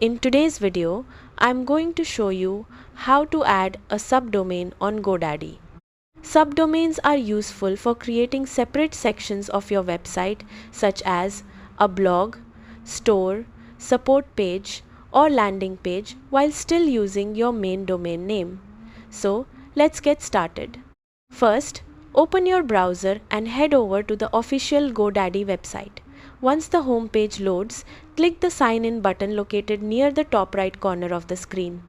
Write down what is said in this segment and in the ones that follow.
In today's video, I'm going to show you how to add a subdomain on GoDaddy. Subdomains are useful for creating separate sections of your website such as a blog, store, support page, or landing page while still using your main domain name. So, let's get started. First, open your browser and head over to the official GoDaddy website. Once the home page loads, click the Sign In button located near the top right corner of the screen.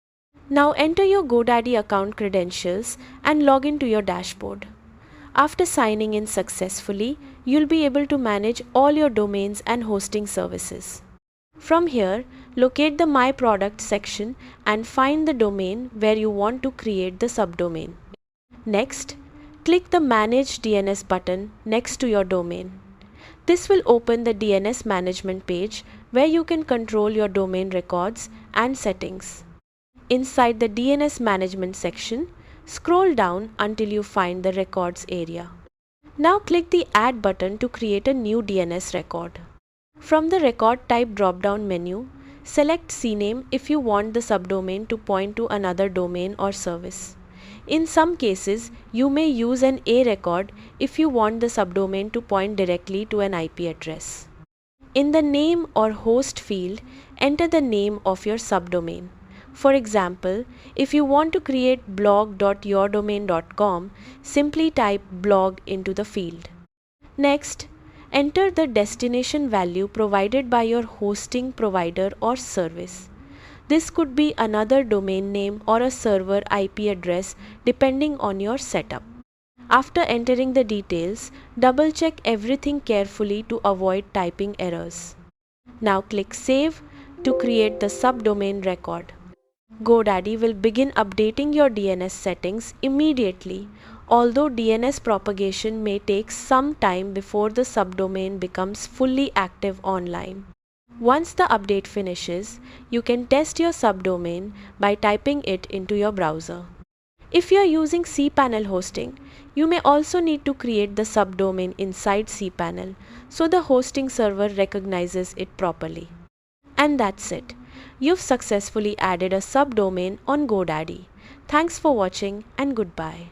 Now enter your GoDaddy account credentials and log into your dashboard. After signing in successfully, you'll be able to manage all your domains and hosting services. From here, locate the My Product section and find the domain where you want to create the subdomain. Next, click the Manage DNS button next to your domain. This will open the DNS management page where you can control your domain records and settings. Inside the DNS management section, scroll down until you find the records area. Now click the Add button to create a new DNS record. From the record type drop-down menu, select CNAME if you want the subdomain to point to another domain or service. In some cases, you may use an A record if you want the subdomain to point directly to an IP address. In the name or host field, enter the name of your subdomain. For example, if you want to create blog.yourdomain.com, simply type blog into the field. Next, enter the destination value provided by your hosting provider or service. This could be another domain name or a server IP address depending on your setup. After entering the details, double-check everything carefully to avoid typing errors. Now click Save to create the subdomain record. GoDaddy will begin updating your DNS settings immediately, although DNS propagation may take some time before the subdomain becomes fully active online. Once the update finishes, you can test your subdomain by typing it into your browser. If you are using cPanel hosting, you may also need to create the subdomain inside cPanel so the hosting server recognizes it properly. And that's it. You've successfully added a subdomain on GoDaddy. Thanks for watching and goodbye.